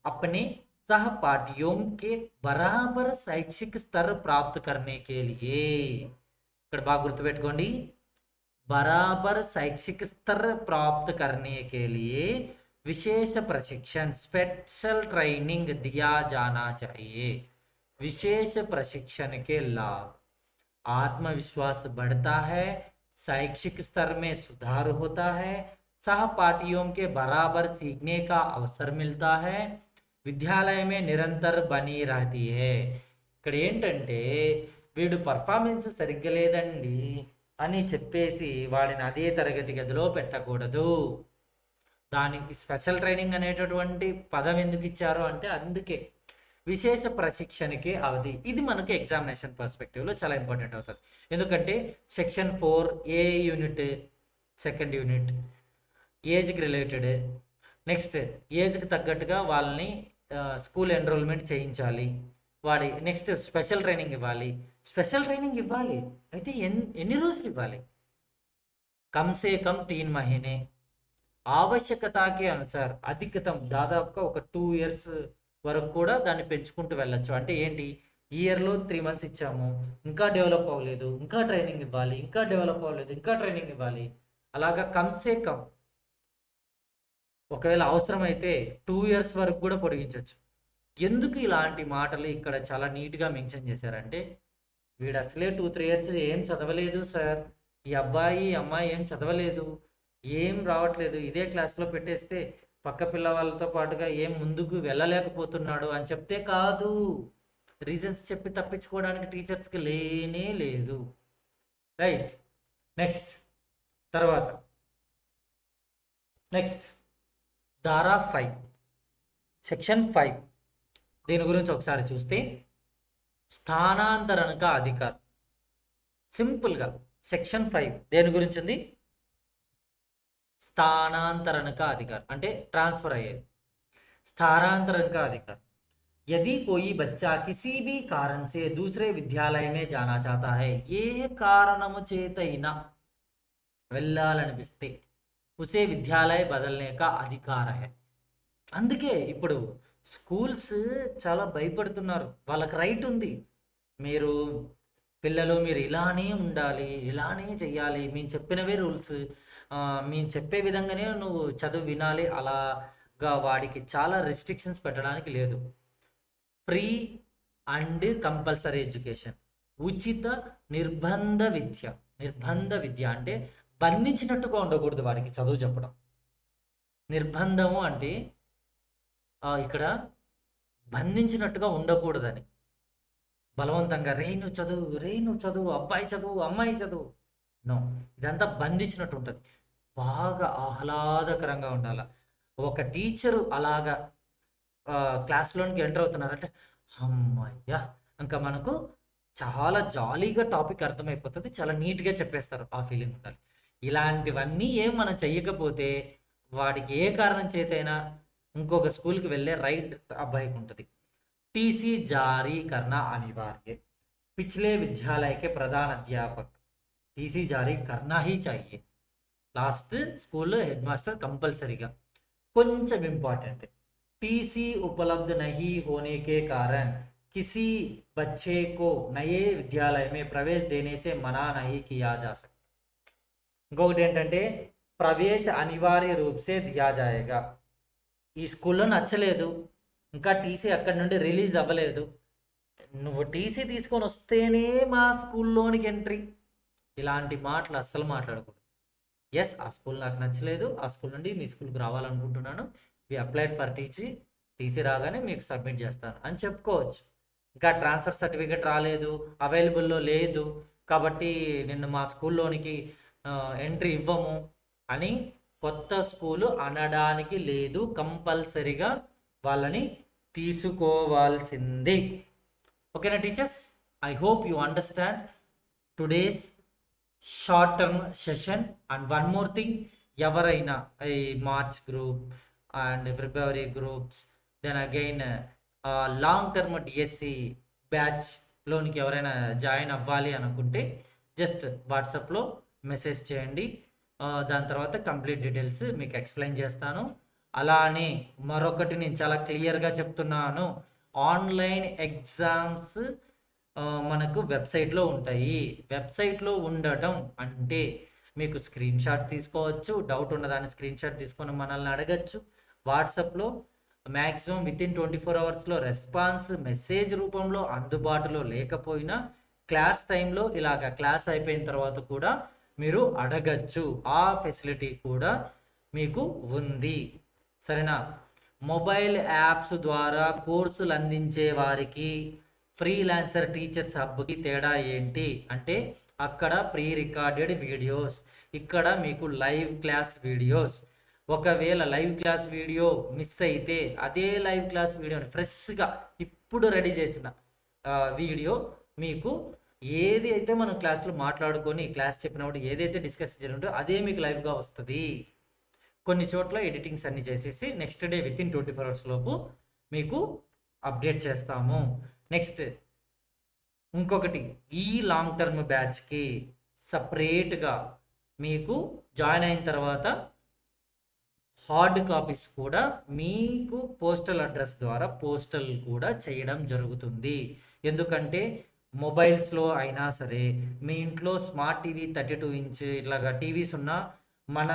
अपने सहपाठियों के बराबर शैक्षिक स्तर प्राप्त करने के लिए, ఇక్కడ బాగా గుర్తుపెట్టుకోండి, बराबर शैक्षिक स्तर प्राप्त करने के लिए विशेष प्रशिक्षण स्पेशल ट्रेनिंग दिया जाना चाहिए. विशेष प्रशिक्षण के लाभ, आत्मविश्वास बढ़ता है, शैक्षिक स्तर में सुधार होता है, सहपाठियों के बराबर सीखने का अवसर मिलता है, विद्यालय में निरंतर बनी रहती है. ఇక్కడ ఏంటంటే వీడు పర్ఫార్మెన్స్ సరిగ్గా లేదండి అని చెప్పేసి వాడిని అదే తరగతి గదిలో పెట్టకూడదు. దానికి స్పెషల్ ట్రైనింగ్ అనేటటువంటి పదం ఎందుకు ఇచ్చారు అంటే అందుకే విశేష ప్రశిక్షణకి అవధి. ఇది మనకు ఎగ్జామినేషన్ పర్స్పెక్టివ్లో చాలా ఇంపార్టెంట్ అవుతుంది. ఎందుకంటే సెక్షన్ 4 ఏ యూనిట్, సెకండ్ యూనిట్ ఏజ్కి రిలేటెడ్. నెక్స్ట్, ఏజ్కి తగ్గట్టుగా వాళ్ళని స్కూల్ ఎన్రోల్మెంట్ చేయించాలి. వాడి నెక్స్ట్ స్పెషల్ ట్రైనింగ్ ఇవ్వాలి. స్పెషల్ ట్రైనింగ్ ఇవ్వాలి అయితే ఎన్ని రోజులు ఇవ్వాలి? కమ్ సే కమ్ 3 మహీనే, ఆవశ్యకతకి అనుసార్ అధికతం దాదాపుగా ఒక 2 years వరకు కూడా దాన్ని పెంచుకుంటూ వెళ్ళొచ్చు. అంటే ఏంటి, ఇయర్లో 3 months ఇచ్చాము, ఇంకా డెవలప్ అవ్వలేదు, ఇంకా ట్రైనింగ్ ఇవ్వాలి, ఇంకా డెవలప్ అవ్వలేదు, ఇంకా ట్రైనింగ్ ఇవ్వాలి. అలాగా కమ్సే కమ్ ఒకవేళ అవసరమైతే 2 years వరకు కూడా పొడిగించవచ్చు. ఎందుకు ఇలాంటి మాటలు ఇక్కడ చాలా నీట్గా మెన్షన్ చేశారంటే, వీడు అసలే 2-3 ఇయర్స్ ఏం చదవలేదు సార్, ఈ అబ్బాయి అమ్మాయి ఏం చదవలేదు, ఏం రావట్లేదు, ఇదే క్లాస్లో పెట్టేస్తే పక్క పిల్లవాళ్ళతో పాటుగా ఏం ముందుకు వెళ్ళలేకపోతున్నాడు అని చెప్తే కాదు. రీజన్స్ చెప్పి తప్పించుకోవడానికి టీచర్స్కి లేనే లేదు. రైట్. నెక్స్ట్ తర్వాత నెక్స్ట్ ధారా 5 సెక్షన్ 5 దీని గురించి ఒకసారి చూస్తే, స్థానాంతరణక అధికారం. సింపుల్గా సెక్షన్ 5 దేని గురించి ఉంది? స్థాनांतरण का अधिकार అంటే ట్రాన్స్ఫర్ అయ్యేది. स्थानांतरण का अधिकार, यदि कोई बच्चा किसी भी कारण से दूसरे विद्यालय में जाना चाहता है, ఏ కారణము చేతైనా వెళ్ళాలనిపిస్తే ఉసే విద్యాలయ బదల్నే కా అధికార హై. అందుకే ఇప్పుడు స్కూల్స్ చాలా భయపడుతున్నారు. వాళ్ళకి రైట్ ఉంది. మీరు పిల్లలు మీరు ఇలానే ఉండాలి, ఇలానే చెయ్యాలి, మేము చెప్పినవే రూల్స్, మేము చెప్పే విధంగానే నువ్వు చదువు వినాలి, అలాగా వాడికి చాలా రెస్ట్రిక్షన్స్ పెట్టడానికి లేదు. ఫ్రీ అండ్ కంపల్సరీ ఎడ్యుకేషన్, ఉచిత నిర్బంధ విద్య. నిర్బంధ విద్య అంటే బంధించినట్టుగా ఉండకూడదు వాడికి చదువు చెప్పడం. నిర్బంధము అంటే ఇక్కడ బంధించినట్టుగా ఉండకూడదని, బలవంతంగా రే నువ్వు చదువు, అబ్బాయి చదువు, అమ్మాయి చదువు, నో, ఇదంతా బంధించినట్టు ఉంటుంది. బాగా ఆహ్లాదకరంగా ఉండాలి. ఒక టీచరు అలాగా క్లాస్లోనికి ఎంటర్ అవుతున్నారంటే అమ్మయ్యా, ఇంకా మనకు చాలా జాలీగా టాపిక్ అర్థమైపోతుంది, చాలా నీట్గా చెప్పేస్తారు, ఆ ఫీలింగ్ ఉండాలి. ఇలాంటివన్నీ ఏం మనం చెయ్యకపోతే వాడికి ఏ కారణం చేతైనా ఇంకొక స్కూల్కి వెళ్ళే రైట్ అబ్బాయికి ఉంటుంది. टीसी जारी करना अनिवार्य, पिछले विद्यालय के प्रधान अध्यापक टीसी जारी करना ही चाहिए. लास्ट स्कूल हेडमास्टर कंपल्सरीगा. కొంచెం ఇంపార్టెంట్, टीसी उपलब्ध नहीं होने के कारण किसी बच्चे को नए विद्यालय में प्रवेश देने से मना नहीं किया जा सकता. ఇంకొకటి ఏంటంటే ప్రవేశ అనివార్య రూప్ సే దియా జాయేగా. ఈ స్కూల్లో నచ్చలేదు, ఇంకా టీసీ అక్కడి నుండి రిలీజ్ అవ్వలేదు, నువ్వు టీసీ తీసుకొని వస్తేనే మా స్కూల్లోనికి ఎంట్రీ, ఇలాంటి మాటలు అస్సలు మాట్లాడకూడదు. ఎస్, ఆ స్కూల్ నాకు నచ్చలేదు, ఆ స్కూల్ నుండి మీ స్కూల్కి రావాలనుకుంటున్నాను, వి అప్లైడ్ ఫర్ టీసీ రాగానే మీకు సబ్మిట్ చేస్తాను అని చెప్పుకోవచ్చు. ఇంకా ట్రాన్స్ఫర్ సర్టిఫికేట్ రాలేదు, అవైలబుల్లో లేదు కాబట్టి నిన్ను మా స్కూల్లోనికి ఎంట్రీ ఇవ్వము అని కొత్త స్కూలు అనడానికి లేదు. కంపల్సరీగా వాళ్ళని తీసుకోవాల్సిందే. ఓకేనా teachers? I hope you understand today's short term session. And one more thing, ఎవరైనా ఈ March group and February groups, then again long term DSC బ్యాచ్లోనికి ఎవరైనా జాయిన్ అవ్వాలి అనుకుంటే జస్ట్ వాట్సాప్లో మెసేజ్ చేయండి. దాని తర్వాత కంప్లీట్ డీటెయిల్స్ మీకు ఎక్స్ప్లెయిన్ చేస్తాను. అలానే మరొకటి నేను చాలా క్లియర్గా చెప్తున్నాను, ఆన్లైన్ ఎగ్జామ్స్ మనకు వెబ్సైట్లో ఉంటాయి. వెబ్సైట్లో ఉండటం అంటే మీకు స్క్రీన్ షాట్ తీసుకోవచ్చు, డౌట్ ఉన్నదాన్ని స్క్రీన్ షాట్ తీసుకొని మనల్ని అడగచ్చు. వాట్సాప్లో మ్యాక్సిమం వితిన్ 24 అవర్స్లో రెస్పాన్స్ మెసేజ్ రూపంలో అందుబాటులో లేకపోయినా క్లాస్ టైంలో ఇలాగ క్లాస్ అయిపోయిన తర్వాత కూడా మీరు అడగచ్చు. ఆ ఫెసిలిటీ కూడా మీకు ఉంది. సరేనా? మొబైల్ యాప్స్ ద్వారా కోర్సులు అందించే వారికి ఫ్రీలాన్సర్ టీచర్స్ హబ్కి తేడా ఏంటి అంటే, అక్కడ ప్రీ రికార్డెడ్ వీడియోస్, ఇక్కడ మీకు లైవ్ క్లాస్ వీడియోస్. ఒకవేళ లైవ్ క్లాస్ వీడియో మిస్ అయితే అదే లైవ్ క్లాస్ వీడియోని ఫ్రెష్గా ఇప్పుడు రెడీ చేసిన వీడియో మీకు ఏది అయితే మనం క్లాస్లో మాట్లాడుకొని క్లాస్ చెప్పినప్పుడు ఏదైతే డిస్కస్ జరుగుతుందో అదే మీకు లైవ్గా వస్తుంది. కొన్ని చోట్ల ఎడిటింగ్స్ అన్ని చేసేసి నెక్స్ట్ డే వితిన్ 24 అవర్స్ లోపు మీకు అప్డేట్ చేస్తాము. నెక్స్ట్ ఇంకొకటి, ఈ లాంగ్ టర్మ్ బ్యాచ్కి సపరేట్గా మీకు జాయిన్ అయిన తర్వాత హార్డ్ కాపీస్ కూడా మీకు పోస్టల్ అడ్రస్ ద్వారా పోస్టల్ కూడా చేయడం జరుగుతుంది. ఎందుకంటే మొబైల్స్లో అయినా సరే, మీ ఇంట్లో స్మార్ట్ టీవీ 32 ఇంచ్ ఇట్లాగా టీవీస్ ఉన్నా మన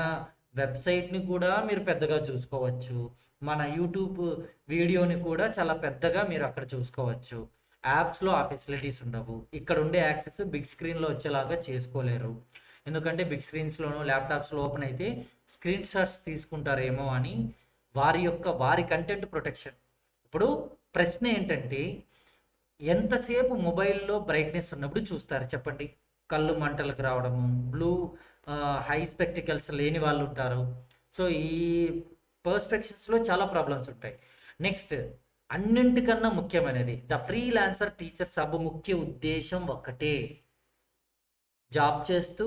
వెబ్సైట్ని కూడా మీరు పెద్దగా చూసుకోవచ్చు. మన యూట్యూబ్ వీడియోని కూడా చాలా పెద్దగా మీరు అక్కడ చూసుకోవచ్చు. యాప్స్‌లో ఆ ఫెసిలిటీస్ ఉండవు. ఇక్కడ ఉండే యాక్సెస్ బిగ్ స్క్రీన్‌లో వచ్చేలాగా చేసుకోలేరు. ఎందుకంటే బిగ్ స్క్రీన్స్‌లోనో, ల్యాప్‌టాప్స్‌లో ఓపెన్ అయితే స్క్రీన్ షాట్స్ తీసుకుంటారేమో అని వారి కంటెంట్ ప్రొటెక్షన్. ఇప్పుడు ప్రశ్న ఏంటంటే, ఎంతసేపు మొబైల్‌లో బ్రైట్‌నెస్ ఉన్నప్పుడు చూస్తారు చెప్పండి? కళ్ళు మంటలకు రావడము, హై స్పెక్టికల్స్ లేని వాళ్ళుంటారు. సో, ఈ పర్స్పెక్షన్స్‌లో చాలా ప్రాబ్లమ్స్ ఉంటాయి. నెక్స్ట్ అన్నింటికన్నా ముఖ్యమైనది ఫ్రీలాన్సర్ టీచర్ సబ్ ముఖ్య ఉద్దేశ్యం ఒక్కటే. జాబ్ చేస్తూ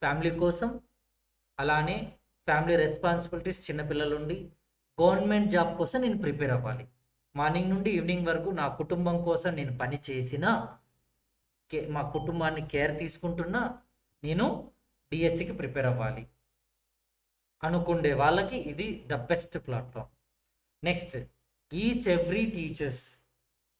ఫ్యామిలీ కోసం, అలానే ఫ్యామిలీ రెస్పాన్సిబిలిటీస్ చిన్నపిల్లలుండి, గవర్నమెంట్ జాబ్ కోసం నేను ప్రిపేర్ అవ్వాలి. మార్నింగ్ నుండి ఈవినింగ్ వరకు నా కుటుంబం కోసం నేను పని చేసినా, మా కుటుంబాన్ని కేర్ తీసుకుంటున్నా, నేను డిఎస్సికి ప్రిపేర్ అవ్వాలి అనుకుండే వాళ్ళకి ఇది the best platform. Next every teachers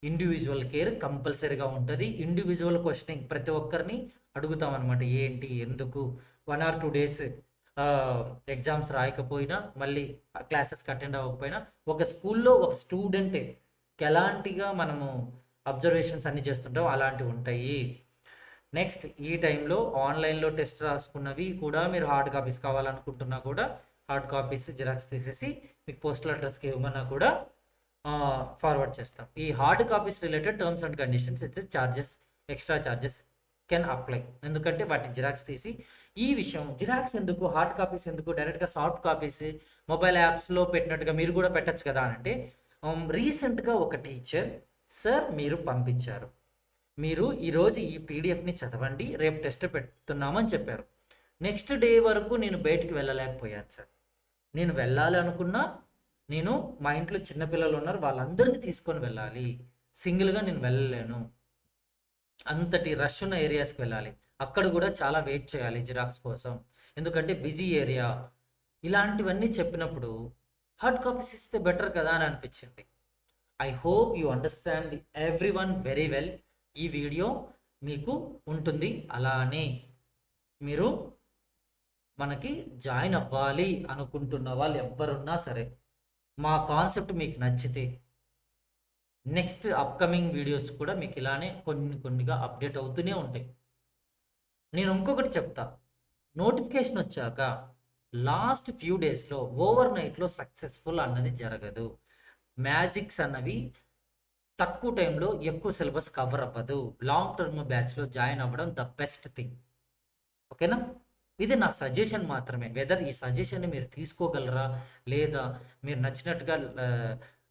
individual care కంపల్సరీగా ఉంటది. ఇండివిజువల్ క్వెషనింగ్ ప్రతి ఒక్కరిని అడుగుతామనమాట. ఏంటి? ఎందుకు? 1 ఆర్ 2 డేస్ ఎగ్జామ్స్ రాయకపోయినా, మళ్ళీ క్లాసెస్‌కి అటెండ్ అవ్వకపోయినా, ఒక స్కూల్‌లో ఒక స్టూడెంటే ఎలాంటిగా మనము అబ్జర్వేషన్స్ అన్నీ చేస్తుంటామో అలాంటివుంటాయి. నెక్స్ట్ ఈ టైంలో ఆన్‌లైన్‌లో టెస్ట్ రాసుకున్నవి కూడా మీరు హార్డ్ కాపీస్ కావాలనుకుంటున్నా కూడా, హార్డ్ కాపీస్ జిరాక్స్ తీసేసి మీకు పోస్టల్ అడ్రస్‌కి ఇవ్వమన్నా కూడా ఫార్వర్డ్ చేస్తాం. ఈ hard copies related terms and conditions అయితే ఎక్స్ట్రా చార్జెస్ కెన్ అప్లై. ఎందుకంటే వాటిని జిరాక్స్ తీసి ఈ విషయం జిరాక్స్ ఎందుకు, హార్డ్ కాపీస్ ఎందుకు, డైరెక్ట్‌గా సాఫ్ట్ కాపీస్ మొబైల్ యాప్స్‌లో పెట్టినట్టుగా మీరు కూడా పెట్టొచ్చు కదా అంటే, రీసెంట్‌గా ఒక టీచర్, "సార్ మీరు పంపించారు. మీరు ఈరోజు ఈ పీడిఎఫ్‌ని చదవండి. రేపు టెస్ట్ పెడుతున్నామని చెప్పారు. నెక్స్ట్ డే వరకు నేను బయటికి వెళ్ళలేకపోయాను సార్. నేను వెళ్ళాలి అనుకున్నా, మా ఇంట్లో చిన్న పిల్లలు ఉన్నారు. వాళ్ళందరిని తీసుకొని వెళ్ళాలి. సింగిల్‌గా నేను వెళ్ళలేను. అంతటి రష్ ఉన్న ఏరియాస్‌కి వెళ్ళాలి. అక్కడ కూడా చాలా వెయిట్ చేయాలి జిరాక్స్ కోసం. ఎందుకంటే బిజీ ఏరియా." ఇలాంటివన్నీ చెప్పినప్పుడు హార్డ్ కాపీస్ ఇస్తే బెటర్ కదా అని అనిపించింది. I hope you understand everyone very well. ఈ వీడియో మీకు ఉంటుంది. అలానే మీరు మనకి జాయిన్ అవ్వాలి అనుకుంటున్న వాళ్ళు ఎవ్వరున్నా సరే, మా కాన్సెప్ట్ మీకు నచ్చితే, నెక్స్ట్ అప్‌కమింగ్ వీడియోస్ కూడా మీకు ఇలానే కొన్నిగా అప్డేట్ అవుతూనే ఉంటాయి. నేను ఇంకొకటి చెప్తా. నోటిఫికేషన్ వచ్చాక లాస్ట్ ఫ్యూ డేస్‌లో ఓవర్ నైట్‌లో సక్సెస్‌ఫుల్ అన్నది జరగదు. మ్యాజిక్స్ అన్నవి తక్కువ టైంలో ఎక్కువ సిలబస్ కవర్ అవ్వదు. లాంగ్ టర్మ్ బ్యాచ్‌లో జాయిన్ అవ్వడం ద బెస్ట్ థింగ్. ఓకేనా? ఇది నా సజెషన్ మాత్రమే. వెదర్ ఈ సజెషన్‌ని మీరు తీసుకోగలరా? లేదా మీరు నచ్చినట్టుగా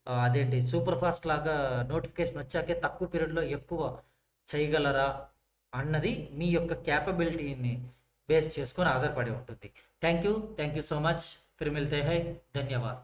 అదేంటి సూపర్ ఫాస్ట్ లాగా నోటిఫికేషన్ వచ్చాకే తక్కువ పీరియడ్‌లో ఎక్కువ చేయగలరా? అన్నది మీ యొక్క కేపబిలిటీని బేస్ చేసుకొని ఆధారపడి ఉంటుంది. Thank you so much. ఫిర్ మిల్తే హై. ధన్యవాద్.